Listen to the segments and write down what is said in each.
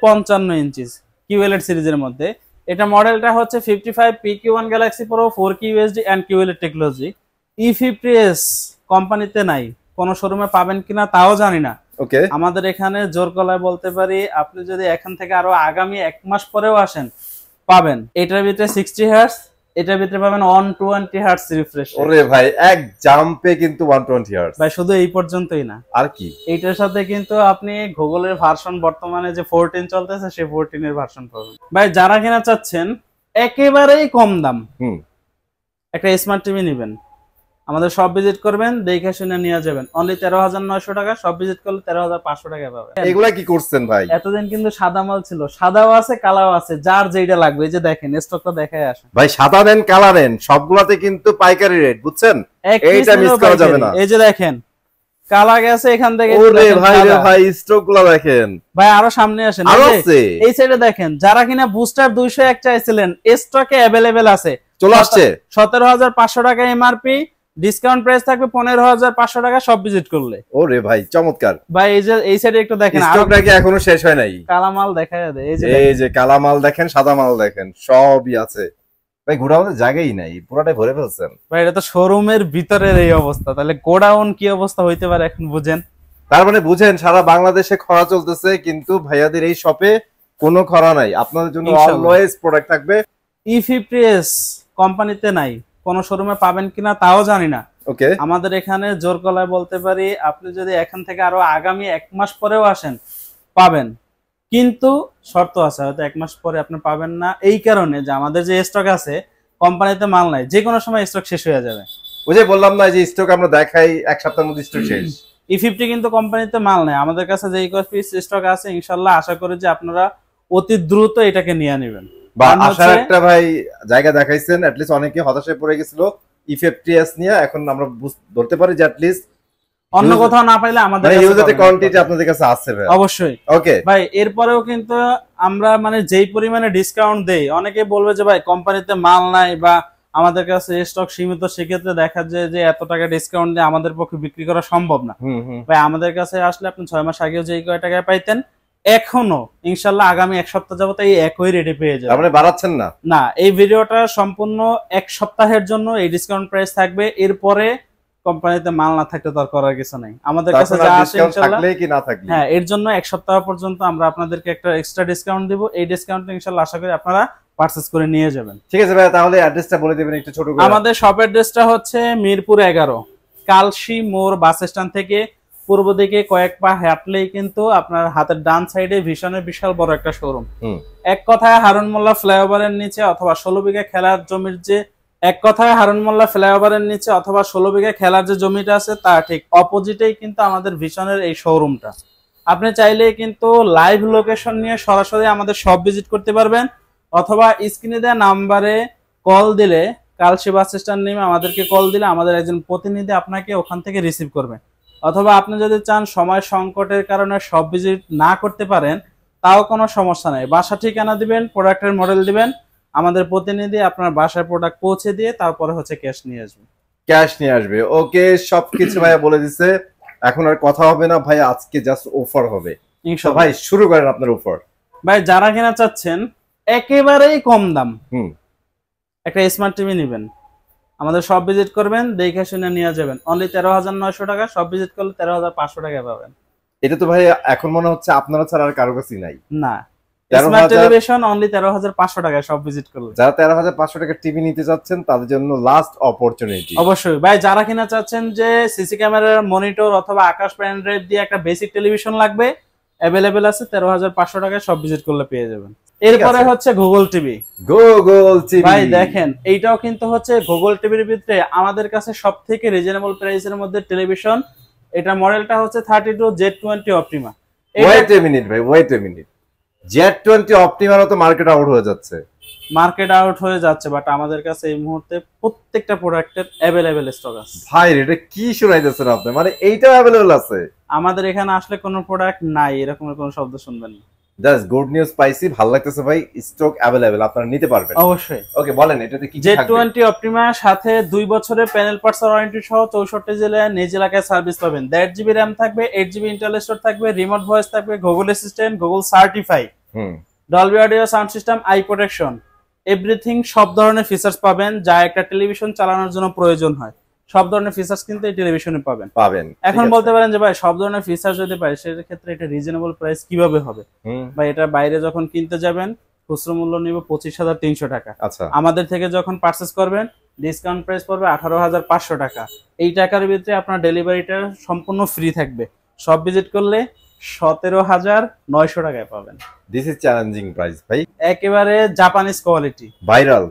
55 ইঞ্চি QLED সিরিজের মধ্যে। এটা মডেলটা হচ্ছে 55 PQ1 Galaxy Pro 4K USD and QLED technology. E50s কোম্পানিতে নাই, কোন শোরুমে পাবেন কিনা তাও জানি না। ওকে, আমাদের এখানে জোর গলায় বলতে পারি, আপনি যদি এখান থেকে আরো আগামী 1 মাস পরেও আসেন পাবেন। এটার ভিতরে 60 হার্টজ, এটার ভিতরে পাবেন 120 হার্টজ রিফ্রেশ। ওরে ভাই, এক জাম্পে কিন্তু 120 হার্টজ ভাই শুধু এই পর্যন্তই না, আর কি এইটার সাথে কিন্তু আপনি গুগলের ভার্সন বর্তমানে যে 14 চলতেছে সেই 14 এর ভার্সন পাবেন। ভাই যারা কিনা চাচ্ছেন একেবারেই কম দাম একটা স্মার্ট টিভি নেবেন, আমাদের সব ভিজিট করবেন, দেখে শুনে নিয়ে যাবেন। অনলি 13,900 টাকা, সব ভিজিট করলে 13,500 টাকা পাবেন। এগুলা কি করছেন ভাই? এতদিন কিন্তু সাদা মাল ছিল, সাদাও আছে কালাও আছে, যার যেটা লাগবে। এই যে দেখেন স্টকটা দেখায় আসেন ভাই, সাদা দেন কালা দেন, সবগুলাতে কিন্তু পাইকারি রেট, বুঝছেন? এইটা মিস করা যাবে না। এই যে দেখেন কালা গেছে এখান থেকে। ওরে ভাই রে ভাই, স্টকগুলো দেখেন ভাই, আরো সামনে আসেন, এই সাইডে দেখেন। যারা কিনা বুস্টার 201 চাইছিলেন, স্টকে अवेलेबल আছে, চলে আসছে। 17,500 টাকা এমআরপি, ডিসকাউন্ট প্রাইস থাকবে 15,500 টাকা সব ভিজিট করলে। ওরে ভাই চমৎকার। ভাই এই যে এই সাইডে একটু দেখেন, স্টকটা কি এখনো শেষ হয় নাই? কালা মাল দেখায় দেয়। এই যে কালা মাল দেখেন, সাদা মাল দেখেন, সবই আছে। ভাই গোডাউনের জায়গাই নাই, পুরোটাই ভরে ফেলছেন। ভাই এটা তো শোরুমের ভিতরের এই অবস্থা, তাহলে গোডাউন কি অবস্থা হইতে পারে এখন বুঝেন। তার মানে বুঝেন সারা বাংলাদেশে খরা চলতেছে, কিন্তু ভাইয়াদের এই শপে কোনো খরা নাই, আপনাদের জন্য অলওয়েজ প্রোডাক্ট থাকবে। E50s কোম্পানিতে নাই, কোন শোরুমে পাবেন কিনা তাও জানি না। ওকে, আমাদের এখানে জোর গলায় বলতে পারি, আপনি যদি এখান থেকে আরো আগামী 1 মাস পরেও আসেন পাবেন, কিন্তু শর্ত আছে, হয়তো 1 মাস পরে আপনি পাবেন না। এই কারণে যে আমাদের যে স্টক আছে, কোম্পানিতে মাল নাই, যে কোনো সময় স্টক শেষ হয়ে যাবে। বুঝে বললাম না যে স্টক আমরা দেখাই, এক সপ্তাহের মধ্যে স্টক শেষ। E50 কিন্তু কোম্পানিতে মাল নাই, আমাদের কাছে যে পিস স্টক আছে, ইনশাল্লাহ আশা করি যে আপনারা অতি দ্রুত এটাকে নিয়ে নেবেন। বা আশার একটা ভাই জায়গা দেখাইছেন, এট লিস্ট অনেকে হতাশায় পড়ে গেছিল E50s নিয়ে, এখন আমরা ধরতে পারি যে এট লিস্ট অন্য কোথাও না পাইলে আমাদের কাছে ইউজার কোয়ান্টিটি আপনাদের কাছে আছে ভাই। অবশ্যই। ওকে ভাই, এরপরেও কিন্তু আমরা মানে যেই পরিমাণে ডিসকাউন্ট দেই, অনেকে বলবে যে ভাই কোম্পানিতে মাল নাই বা আমাদের কাছে স্টক সীমিত, সেক্ষেত্রে দেখা যায় যে এত টাকা ডিসকাউন্ট দিয়ে আমাদের পক্ষে বিক্রি করা সম্ভব না। ভাই আমাদের কাছে আসলে আপনি 6 মাস আগেও যেই কয় টাকায় পাইতেন, এখনো ইনশাল্লাহ আগামী 1 সপ্তাহ যাবত এই একই রেটে পেয়ে যাবেন। আপনি বাড়াচ্ছেন না? না, এই ভিডিওটা সম্পূর্ণ 1 সপ্তাহের জন্য এই ডিসকাউন্ট প্রাইস থাকবে। এরপরে কোম্পানিতে মাল না থাকলে তো আর করার কিছু নাই, আমাদের কাছে যা আছে ইনশাআল্লাহ থাকলে কি না থাকলে, হ্যাঁ, এর জন্য 1 সপ্তাহ পর্যন্ত আমরা আপনাদেরকে একটা এক্সট্রা ডিসকাউন্ট দিব। এই ডিসকাউন্ট ইনশাআল্লাহ আশা করি আপনারা পারচেজ করে নিয়ে যাবেন। ঠিক আছে ভাই, তাহলে অ্যাড্রেসটা বলে দিবেন একটু ছোট করে। আমাদের শপ অ্যাড্রেসটা হচ্ছে মিরপুর 11, কালশি মোড় বাস স্ট্যান্ড থেকে পূর্ব দিকে কয়েক পা হাঁটলেই কিন্তু আপনার হাতের ডান সাইডে ভিশনের বিশাল বড় একটা শোরুম। এক কথায় হারুন মোল্লা ফ্লাইওভারের নিচে অথবা 16 বিঘা খেলার জমির যে হারুন মোল্লা ফ্লাইওভারের নিচে অথবা 16 বিঘা খেলার যে জমিটা আছে, তার ঠিক অপোজিটেই কিন্তু আমাদের ভিশনের এই শোরুমটা। আপনি চাইলেই কিন্তু লাইভ লোকেশন নিয়ে সরাসরি আমাদের শপ ভিজিট করতে পারবেন, অথবা স্ক্রিনে দেওয়া নাম্বারে কল দিলে, কালশি বাস স্ট্যান্ড নেমে আমাদেরকে কল দিলে আমাদের একজন প্রতিনিধি আপনাকে ওখান থেকে রিসিভ করবে। অথবা আপনি যদি চান সময় সংকটের কারণে সব ভিজিট না করতে পারেন, তাও কোনো সমস্যা নেই, বাসা ঠিকানা দিবেন, প্রোডাক্টের মডেল দিবেন, আমাদের প্রতিনিধি আপনার বাসায় প্রোডাক্ট পৌঁছে দিয়ে তারপরে হচ্ছে ক্যাশ নিয়ে আসবে। ওকে, সবকিছু ভাইয়া বলে দিছে, এখন আর কথা হবে না ভাই, আজকে জাস্ট অফার হবে ইনশাআল্লাহ। ভাই শুরু করেন আপনার অফার। ভাই যারা কিনা চাচ্ছেন একেবারেই কম দাম একটা স্মার্ট টিভি নেবেন, আমাদের সব ভিজিট করবেন, দেখে শুনে নিয়ে যাবেন। অনলি 13,900 টাকা, সব ভিজিট করলে 13,500 টাকা পাবেন। এটা তো ভাই এখন মনে হচ্ছে আপনারা ছাড়া আর কারো কাছেই নাই। না, স্মার্ট টেলিভিশন অনলি 13,500 টাকা, সব ভিজিট করলে। যারা 13,500 টাকা টিভি নিতে যাচ্ছেন তাদের জন্য লাস্ট অপরচুনিটি। অবশ্যই ভাই, যারা কিনা চাচ্ছেন যে সিসি ক্যামেরার মনিটর অথবা আকাশ পেন ড্রাইভ দিয়ে একটা বেসিক টেলিভিশন লাগবে, अवेलेबल আছে 13,500 টাকায়, সব ভিজিট করলে পেয়ে যাবেন। এরপরে হচ্ছে গুগল টিভি। ভাই দেখেন, এইটাও কিন্তু হচ্ছে গুগল টিভির ভিতরে আমাদের কাছে সবথেকে রিজনেবল প্রাইসের মধ্যে টেলিভিশন। এটা মডেলটা হচ্ছে 32 Z20 Optima. Wait a minute ভাই, ওয়েট এ মিনিট, Z20 অপটিমারও তো মার্কেট আউট হয়ে যাচ্ছে, বাট আমাদের কাছে এই মুহূর্তে প্রত্যেকটা প্রোডাক্টের अवेलेबल স্টক আছে। ভাই এটা কি শুনাইতেছেন আপনি, মানে এইটা अवेलेबल আছে? আমাদের এখানে আসলে কোনো প্রোডাক্ট নাই এরকমের কোনো শব্দ শুনবেন না। জাস্ট গুড নিউজ পাইছি, ভালো লাগতেছে ভাই, স্টক अवेलेबल, আপনারা নিতে পারবেন অবশ্যই। ওকে বলেন এটাতে কি থাকবে? Z20 অপটিমা সাথে 2 বছরের প্যানেল পার্টস ওয়ারেন্টি সহ 64 জেলায় নিজ এলাকায় সার্ভিস পাবেন। 1.5 GB RAM থাকবে, 8 GB ইন্টারনাল স্টোরেজ থাকবে, রিমোট ভয়েস থাকবে, Google assistant, Google certify, Dolby audio sound system, I protection, everything, সব ধরনের ফিচার্স পাবেন যা একটা টেলিভিশন চালানোর জন্য প্রয়োজন হয়। সব ধরনের ফিচার্স কিন্তু এই টেলিভিশনে পাবেন। এখন বলতে পারেন যে ভাই সব ধরনের ফিচার্স যদি পাই সেক্ষেত্রে এটা রিজনেবল প্রাইস কিভাবে হবে? ভাই এটা বাইরে যখন কিনতে যাবেন খুচরো মূল্য নিব 25,300 টাকা। আচ্ছা, আমাদের থেকে যখন পারচেজ করবেন ডিসকাউন্ট প্রাইস পড়বে 18,500 টাকা। এই টাকার ভিতরে আপনার ডেলিভারিটা সম্পূর্ণ ফ্রি থাকবে। সব ভিজিট করলে 17,900 টাকায় পাবেন। দিস ইজ চ্যালেঞ্জিং প্রাইস ভাই, একেবারে জাপানিজ কোয়ালিটি, ভাইরাল,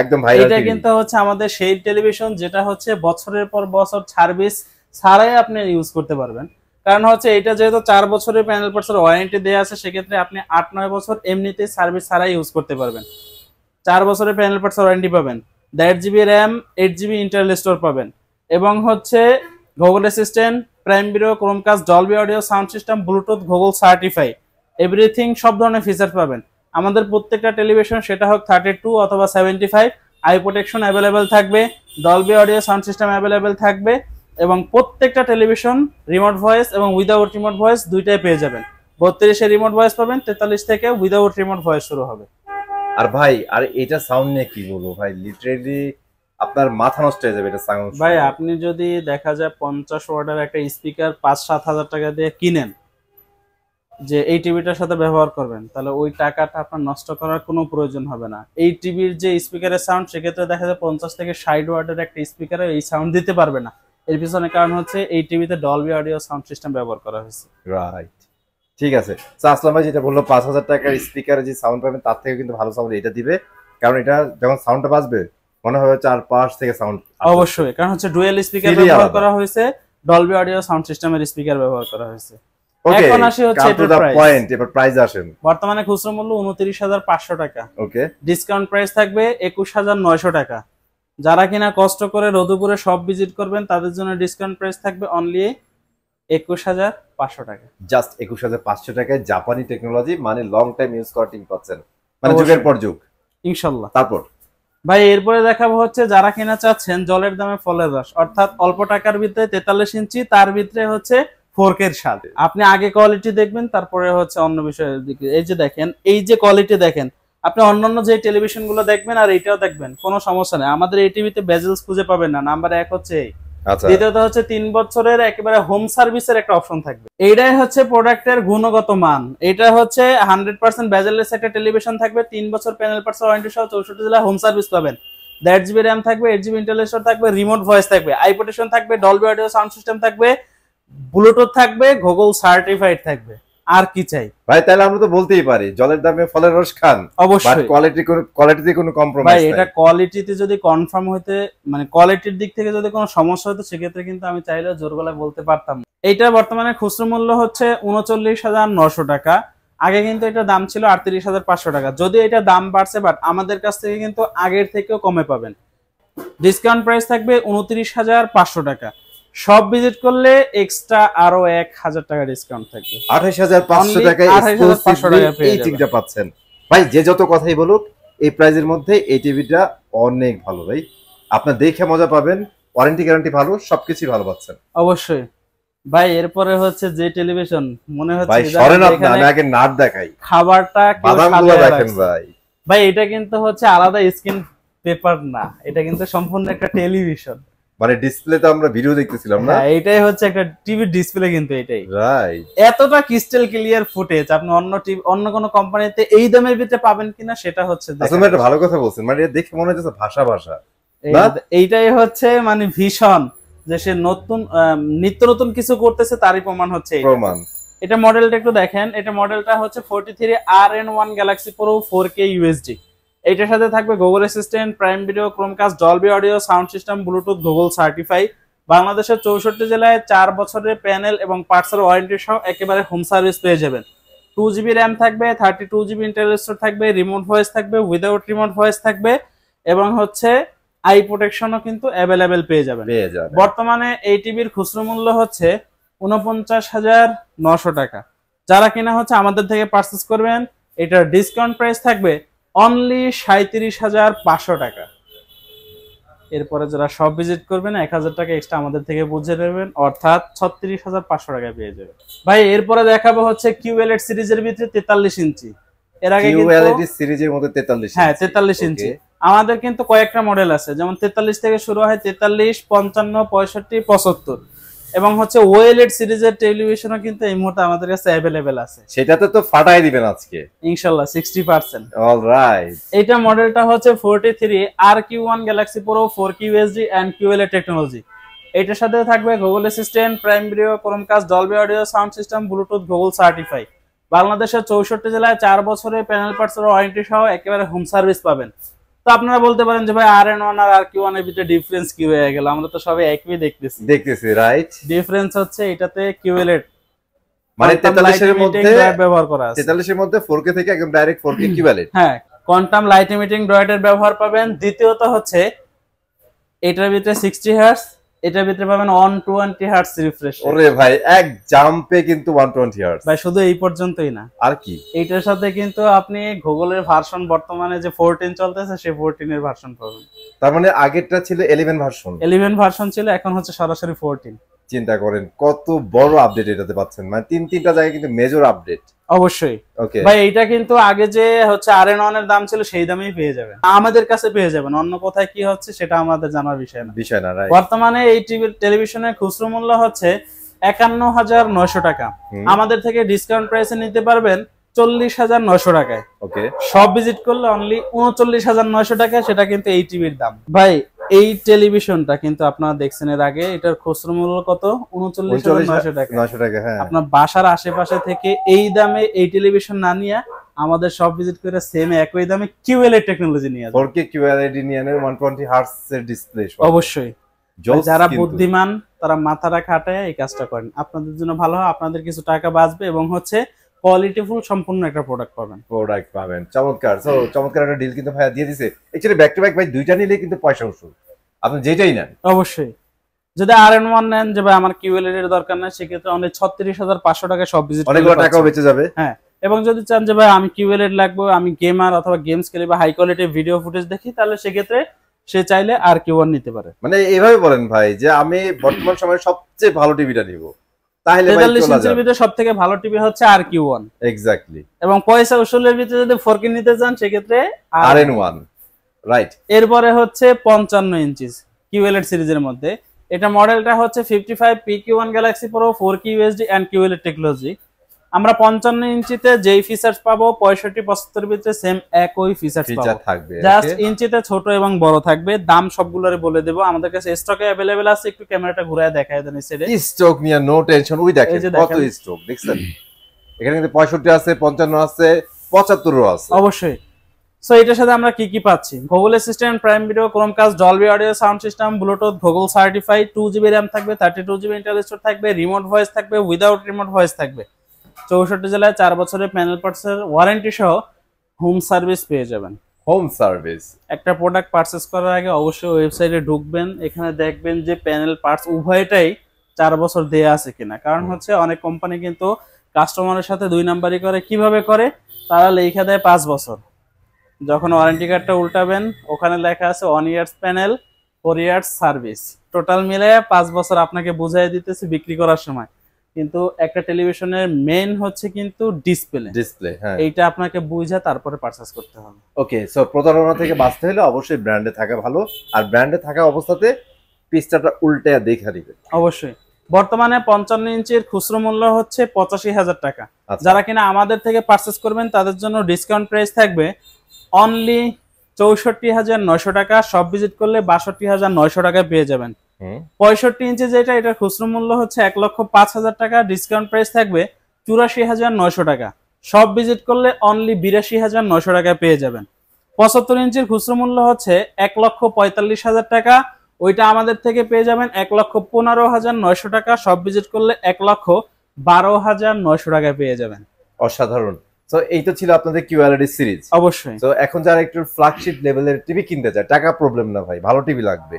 একদম ভাইরাল। এটা কিন্তু হচ্ছে আমাদের সেই টেলিভিশন যেটা হচ্ছে বছরের পর বছর সার্ভিস ছাড়াই আপনি ইউজ করতে পারবেন। কারণ হচ্ছে এটা যেহেতু 4 বছরের প্যানেল পার্টসের ওয়ারেন্টি দেওয়া আছে, সেক্ষেত্রে আপনি 8-9 বছর এমনিতেই সার্ভিস ছাড়াই ইউজ করতে পারবেন। 4 বছরের প্যানেল পার্টসের ওয়ারেন্টি পাবেন, 1.5 GB RAM, 8 GB internal store পাবেন, এবং হচ্ছে Google assistant, prime video, Chromecast, Dolby audio sound system, Bluetooth, Google certify, everything, সব ধরনের ফিচার পাবেন। আমাদের প্রত্যেকটা টেলিভিশন সেটা হোক 32 অথবা 75, আই প্রোটেকশন অ্যাভেলেবেল থাকবে, Dolby audio sound system available থাকবে, এবং প্রত্যেকটা টেলিভিশন রিমোট ভয়েস এবং উইদাউট রিমোট ভয়েস দুইটাই পেয়ে যাবেন। 32 এ রিমোট ভয়েস পাবেন, 43 থেকে উইদাউট রিমোট ভয়েস শুরু হবে। আর ভাই আর এটা সাউন্ড নিয়ে কি বলবো ভাই, লিটারেলি আপনার মাথা নষ্ট হয়ে যাবে এটা সাউন্ড। ভাই আপনি যদি দেখা যায় 50 ওয়াটের একটা স্পিকার 5-7 হাজার টাকা দিয়ে কিনেন, যে এই টিভিটার সাথে ব্যবহার করবেন, তাহলে ওই টাকাটা আপনার নষ্ট করার কোনো প্রয়োজন হবে না। এই টিভির যে স্পিকারের সাউন্ড, সেক্ষেত্রে দেখা যায় 50 থেকে 60 ওয়াটের একটা স্পিকারে এই সাউন্ড দিতে পারবে না। এর পিছনে কারণ হচ্ছে এই টিভিতে ডলবি অডিও সাউন্ড সিস্টেম ব্যবহার করা হয়েছে। রাইট, ঠিক আছে। আসলাম ভাই যেটা বললো 5,000 টাকার স্পিকারে যে সাউন্ড পাবেন তার থেকে কিন্তু ভালো সাউন্ড এটা দিবে, কারণ এটা যখন সাউন্ডটা বাজবে মনে হবে 4-5 থেকে সাউন্ড। অবশ্যই, কারণ হচ্ছে ডুয়েল স্পিকার ব্যবহার করা হয়েছে, ডলবি অডিও সাউন্ড সিস্টেমের স্পিকার ব্যবহার করা হয়েছে। এখন আসি হচ্ছে এটার প্রাইস। এবার প্রাইস আসেন। বর্তমানে খুচরা মূল্য 29,500 টাকা। ওকে, ডিসকাউন্ট প্রাইস থাকবে 21,900 টাকা। যারা কিনা কষ্ট করে রোদপুরে সব ভিজিট করবেন তাদের জন্য ডিসকাউন্ট প্রাইস থাকবে অনলি 21,500 টাকা। জাস্ট 21,500 টাকায় জাপানি টেকনোলজি, মানে লং টাইম ইউজ করার টিম পাচ্ছেন, মানে যুগের পর যুগ ইনশাআল্লাহ। তারপর ভাই এরপরে দেখাবো হচ্ছে যারা কিনা চাচ্ছেন জলের দামে ফলের রস, অর্থাৎ অল্প টাকার ভিতরে 43 ইঞ্চি, তার ভিতরে হচ্ছে 4K এর স্বাদ। আপনি আগে কোয়ালিটি দেখবেন, তারপরে হচ্ছে অন্য বিষয়ের দিকে। এই যে দেখেন, এই যে কোয়ালিটি দেখেন, আপনি অন্যান্য যে টেলিভিশন গুলো দেখবেন আর এইটাও দেখবেন, কোনো সমস্যা নেই। আমাদের এই টিভিতে বেজেলস খুঁজে পাবেন না, নাম্বার 1 হচ্ছে এই। দ্বিতীয়ত হচ্ছে 3 বছরের একেবারে হোম সার্ভিসের একটা অপশন থাকবে। এইটাই হচ্ছে প্রোডাক্টের গুণগত মান। এটা হচ্ছে 100% বেজেললেস একটা টেলিভিশন থাকবে, 3 বছর প্যানেল পার্টস ওয়ারেন্টি সহ 64 জেলায় হোম সার্ভিস পাবেন। 1.5 GB র্যাম থাকবে, 8 GB ইন্টারনাল স্টোর থাকবে, রিমোট ভয়েস থাকবে, আই প্রোটেকশন থাকবে, ডলবি অডিও সাউন্ড সিস্টেম থাকবে, ব্লুটুথ থাকবে, গুগল সার্টিফাইড থাকবে। আর কি চাই ভাই? তাহলে আমরা তো বলতেই পারি জলের দামে ফলের রস খান। অবশ্যই কোয়ালিটিতে কোনো কম্প্রোমাইজ নাই। এটা কোয়ালিটিতে যদি কনফার্ম হইতে, মানে কোয়ালিটির দিক থেকে যদি কোনো সমস্যা হতো, সেক্ষেত্রে কিন্তু আমি চাইলে জোর গলায় বলতে পারতাম। এইটা বর্তমানে খুচরো মূল্য হচ্ছে 39,900 টাকা। আগে কিন্তু এটা দাম ছিল 38,500 টাকা। যদিও এটা দাম বাড়ছে, বাট আমাদের কাছ থেকে কিন্তু আগের থেকেও কমে পাবেন। ডিসকাউন্ট প্রাইস থাকবে 29,500 টাকা। সব ভিজিট করলে এক্সট্রা আরো 1,000 টাকা ডিসকাউন্ট থাকবে। 28,500 টাকায় এই টিভিটা পাচ্ছেন। ভাই যে যত কথাই বলুক, এই প্রাইজের মধ্যে এই টিভিটা অনেক ভালো ভাই। আপনার দেখে মজা পাবেন, ওয়ারেন্টি গ্যারান্টি ভালো, সবকিছু ভালো পাচ্ছেন। অবশ্যই ভাই। এরপরে হচ্ছে যে টেলিভিশন মনে হচ্ছে ভাই সরেন আপনি, আমি আগে নাট দেখাই, খাবারটা বাদামগুলো দেখেন ভাই। ভাই এটা কিন্তু হচ্ছে আলাদা স্ক্রিন পেপার না, এটা কিন্তু সম্পূর্ণ একটা টেলিভিশন, মানে ডিসপ্লেতে আমরা ভিডিও দেখতেছিলাম না, এটাই হচ্ছে একটা টিভি ডিসপ্লে। কিন্তু এটাই রাইট, এতটা ক্রিস্টাল ক্লিয়ার ফুটেজ আপনি অন্য কোনো কোম্পানিতে এই দামের ভিতরে পাবেন কিনা সেটা হচ্ছে। আসলে একটা ভালো কথা বলছেন, মানে দেখে মনে হচ্ছে ভাষা ভাষা। এইটাই হচ্ছে মানে ভীষণ যে সে নিত্য নতুন কিছু করতেছে, তারই প্রমাণ হচ্ছে প্রমাণ। এটা মডেলটা একটু দেখেন, এটা মডেলটা হচ্ছে 43RN1 Galaxy Pro 4K UHD। এইটার সাথে থাকবে Google assistant, prime video, Chromecast, Dolby audio sound system, Bluetooth, Google certify. বাংলাদেশের 64 জেলায় 4 বছরের প্যানেল এবং পার্টসের ওয়ারেন্টি সহ একেবারে হোম সার্ভিস পেয়ে যাবেন। 2 GB র্যাম থাকবে, 32 GB ইন্টারনাল স্টোর থাকবে, রিমোট ভয়েস থাকবে, উইদাউট রিমোট ভয়েস থাকবে, এবং হচ্ছে আই প্রোটেকশনও কিন্তু অ্যাভেলেবেল পেয়ে যাবেন। বর্তমানে এই টিভির খুচরো মূল্য হচ্ছে 49,900 টাকা। যারা কিনা হচ্ছে আমাদের থেকে পারচেজ করবেন, এটার ডিসকাউন্ট প্রাইস থাকবে অনলি 37,500 টাকা। এরপরে যারা সব ভিজিট করবেন 1,000 টাকা এক্সট্রা আমাদের থেকে বুঝে নেবেন, অর্থাৎ 36,500 টাকা পেয়ে যাবেন। ভাই এরপরে দেখাবো হচ্ছে QLED সিরিজের ভিতরে 43 ইঞ্চি। এর আগে কিউএলইডি সিরিজের মধ্যে 43 হ্যাঁ 43 ইঞ্চি আমাদের কিন্তু কয়েকটা মডেল আছে, যেমন 43 থেকে শুরু হয়, 43, 55, 65, 75 এবং হচ্ছে ওএলইডি সিরিজের টেলিভিশনও কিন্তু এই মুহূর্তে আমাদের কাছে अवेलेबल আছে। সেটাতে তো ফাটাই দিবেন আজকে ইনশাআল্লাহ 60%। অলরাইট, এটা মডেলটা হচ্ছে 43 RQ1 Galaxy Pro 4K UHD and QLED technology. এটার সাথে থাকবে Google assistant, prime video, Chromecast, Dolby audio sound system, Bluetooth, Google certify. বাংলাদেশের 64 জেলায় 4 বছরের প্যানেল পার্টসের ওয়ারেন্টি সহ একেবারে হোম সার্ভিস পাবেন। তো আপনারা বলতে পারেন যে ভাই RN1 আর RQ1 এর ভিতরে ডিফারেন্স কি হয়ে গেল, আমরা তো সবাই একই দেখতেছি রাইট। ডিফারেন্স হচ্ছে এটাতে QLED মানে 43 এর মধ্যে ব্যবহার করা আছে, 43 এর মধ্যে 4K থেকে একদম ডাইরেক্ট 4K QLED। হ্যাঁ, কোয়ান্টাম লাইট ইমিটিং ডয়েটের ব্যবহার পাবেন। দ্বিতীয়ত হচ্ছে এটার ভিতরে 60 হার্টজ, এটার ভিতরে পাবেন 120 হার্টজ রিফ্রেশ। ওরে ভাই, এক জাম্পে কিন্তু 120 হার্টজ। ভাই শুধু এই পর্যন্তই না, আর কি এইটার সাথে কিন্তু আপনি গুগলের ভার্সন বর্তমানে যে 14 চলতেছে সেই 14 এর ভার্সন পাবেন। তার মানে আগেরটা ছিল 11 ভার্সন, 11 ভার্সন ছিল, এখন হচ্ছে সরাসরি 14। চিন্তা করেন কত বড় আপডেট এটাতে পাচ্ছেন, মানে তিনটা জায়গায় কিন্তু মেজর আপডেট। অবশ্যই ওকে ভাই, এইটা কিন্তু আগে যে হচ্ছে RN1 এর দাম ছিল সেই দামেই পেয়ে যাবেন, আমাদের কাছে পেয়ে যাবেন। অন্য কোথায় কি হচ্ছে সেটা আমাদের জানার বিষয় না। বর্তমানে এই টিভি টেলিভিশনের খুচরো মূল্য হচ্ছে 51,900 টাকা। আমাদের থেকে ডিসকাউন্ট প্রাইসে নিতে পারবেন 40,900 টাকায়। ওকে, সব ভিজিট করলে অনলি 39,900 টাকা, সেটা কিন্তু এই টিভির দাম। ভাই এই টেলিভিশনটা কিন্তু আপনারা দেখছেন এর আগে, এটার খুচরো মূল্য কত? 39,900 টাকা। হ্যাঁ, আপনার বাসার আশেপাশে থেকে এই দামে এই টেলিভিশন না নিয়ে আমাদের সব ভিজিট করে সেম একই দামে QLED টেকনোলজি নিয়ে 4K QLED নিয়ে 120 হার্টজ এর ডিসপ্লে। অবশ্যই যারা বুদ্ধিমান তারা মাথাটা খাটায় এই কাজটা করেন, আপনাদের জন্য ভালো হয়, আপনাদের কিছু টাকা বাঁচবে এবং হচ্ছে কোয়ালিটিফুল সম্পূর্ণ একটা প্রোডাক্ট পাবেন। চমৎকার। সো চমৎকার একটা ডিল কিন্তু ভাইয়া দিয়ে দিয়েছে। অ্যাকচুয়ালি ব্যাক টু ব্যাক ভাই দুইটা নিলে কিন্তু পয়সা উসুল, আপনি যেটাই নেন। অবশ্যই যদি RN1 নেন যে ভাই আমার QLED এর দরকার নাই, সেক্ষেত্রে অনেক 36,500 টাকা সব ভিজিট অনেকগুলো টাকাও বেঁচে যাবে। হ্যাঁ, এবং যদি চান যে ভাই আমি QLED লাগবে, আমি গেমার অথবা গেমস খেলি বা হাই কোয়ালিটি ভিডিও ফুটেজ দেখি, তাহলে সেক্ষেত্রে সে চাইলে RQ1 নিতে পারে। মানে এইভাবে বলেন ভাই যে আমি বর্তমান সময়ে সবচেয়ে ভালো টিভিটা নিব, তাহলে 43 ইঞ্চির ভিতরে সবথেকে ভালো টিভি হচ্ছে RQ1। এক্স্যাক্টলি। এবং পয়সা উসুলের ভিতরে যদি 4K নিতে চান সেক্ষেত্রে RN1। রাইট। এরপরে হচ্ছে 55 ইঞ্চি QLED সিরিজের মধ্যে, এটা মডেলটা হচ্ছে 55 PQ1 Galaxy Pro 4K UHD and QLED technology. আমরা 55 ইঞ্চিতে যেই ফিচারস পাবো 65, 75 ভিতরে সেম একই ফিচারস থাকবে, জাস্ট ইঞ্চিতে ছোট এবং বড় থাকবে। দাম সবগুলোর বলে দেব, আমাদের কাছে স্টকে अवेलेबल আছে। একটু ক্যামেরাটা ঘুরায় দেখায় দেন। এই স্টক নিয়ে নো টেনশন, ওই দেখেন কত স্টক দেখছেন, এখানে কিন্তু 65 আছে, 55 আছে, 75 আছে। অবশ্যই। সো এটার সাথে আমরা কি কি পাচ্ছি? Google assistant, prime video, Chromecast, Dolby audio sound system, Bluetooth, Google certify, 2GB RAM থাকবে, 32GB ইন্টারনাল স্টোরেজ থাকবে, রিমোট ভয়েস থাকবে, উইদাউট রিমোট ভয়েস থাকবে। 64 জেলায় 4 বছরের প্যানেল পার্টসের ওয়ারেন্টি সহ হোম সার্ভিস পেয়ে যাবেন। Home service. একটা প্রোডাক্ট পারচেজ করার আগে অবশ্যই ওয়েবসাইটে ঢুকবেন, এখানে দেখবেন যে প্যানেল পার্টস উভয়টাই 4 বছর দেয়া আছে কিনা। কারণ হচ্ছে অনেক কোম্পানি কিন্তু কাস্টমারের সাথে 2 নাম্বারই করে। কিভাবে করে? তারা লেখা দেয় 5 বছর, যখন ওয়ারেন্টি কার্ডটা উল্টাবেন ওখানে লেখা আছে 1 years panel, 4 years service. Total মিলে 5 বছর আপনাকে বুঝাই দিতেছে বিক্রি করার সময়। কিন্তু একটা টেলিভিশনের মেইন হচ্ছে কিন্তু ডিসপ্লে, হ্যাঁ, এইটা আপনাকে বুঝা তারপরে পারচেজ করতে হবে। ওকে, সো প্রতারণা থেকে বাঁচতে হলে অবশ্যই ব্র্যান্ডে থাকা ভালো, আর ব্র্যান্ডে থাকা অবস্থাতে পিসটা উল্টে দেখা দিবে। অবশ্যই। বর্তমানে 55 ইঞ্চির খুচরো মূল্য হচ্ছে 85,000 টাকা। যারা কিনা আমাদের থেকে পারচেজ করবেন তাদের জন্য ডিসকাউন্ট প্রাইস থাকবে অনলি 64,900 টাকা। সব ভিজিট করলে 62,900 টাকায় পেয়ে যাবেন। 65 ইঞ্চি যেটা, এটার খুচরো মূল্য হচ্ছে 1,05,000 টাকা। ডিসকাউন্ট প্রাইস থাকবে 84,900 টাকা। সব ভিজিট করলে অনলি 82,900 টাকায় পেয়ে যাবেন। 75 ইঞ্চির খুচরো মূল্য হচ্ছে 1,45,000 টাকা। ওইটা আমাদের থেকে পেয়ে যাবেন 1,15,900 টাকা। সব ভিজিট করলে 1,12,900 টাকায় পেয়ে যাবেন। অসাধারণ। সো এই তো ছিল আপনাদের QLED সিরিজ। অবশ্যই। তো এখন যারা একটু ফ্ল্যাগশিপ লেভেলের টিভি কিনতে চায়, টাকা প্রবলেম না ভাই, ভালো টিভি লাগবে,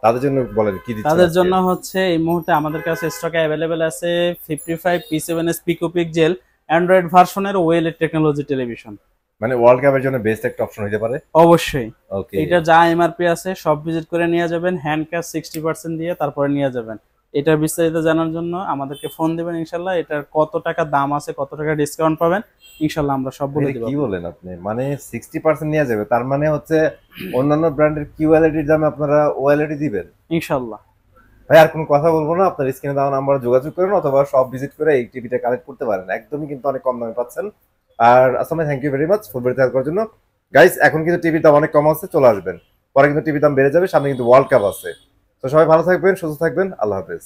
তাদের জন্য বলেন কি দিচ্ছেন? তাদের জন্য হচ্ছে এই মুহূর্তে আমাদের কাছে স্টকে अवेलेबल আছে 55 P7s পিকো পিক্সেল অ্যান্ড্রয়েড ভার্সনের OLED টেকনোলজি টেলিভিশন। মানে ওয়ার্ল্ড কাপের জন্য বেস্ট একটা অপশন হতে পারে। অবশ্যই। ওকে, এটা যা এমআরপি আছে সব ভিজিট করে নিয়ে যাবেন, হ্যান্ড ক্যাশ 60% দিয়ে তারপরে নিয়ে যাবেন। এটা বিস্তারিত জানার জন্য আমাদেরকে ফোন দিবেন ইনশাল্লাহ। এটার কত টাকা দাম আছে, কত টাকা ডিসকাউন্ট পাবেন ইনশাল্লাহ আমরা সব বলে দেব। কি বলেন আপনি, মানে 60% নিয়ে যাবে, তার মানে হচ্ছে অন্যান্য ব্র্যান্ডের কিউএলইডির দামে আপনারা ওএলইডি দিবেন ইনশাল্লাহ। ভাই আর কোনো কথা বলবো না, আপনার স্ক্রিনে দেওয়া নাম্বারে যোগাযোগ করেন অথবা সব ভিজিট করে এই টিভিটা কালেক্ট করতে পারেন, একদমই কিন্তু অনেক কম দামে পাচ্ছেন। আর আসলে থ্যাংক ইউ ভেরি মাচ ফুলবাড়িতে হেল্প করার জন্য। গাইস এখন কিন্তু টিভির দাম অনেক কম আছে, চলে আসবেন, পরে কিন্তু টিভির দাম বেড়ে যাবে, সামনে কিন্তু ওয়ার্ল্ড কাপ আছে। তো সবাই ভালো থাকবেন, সুস্থ থাকবেন, আল্লাহ হাফেজ।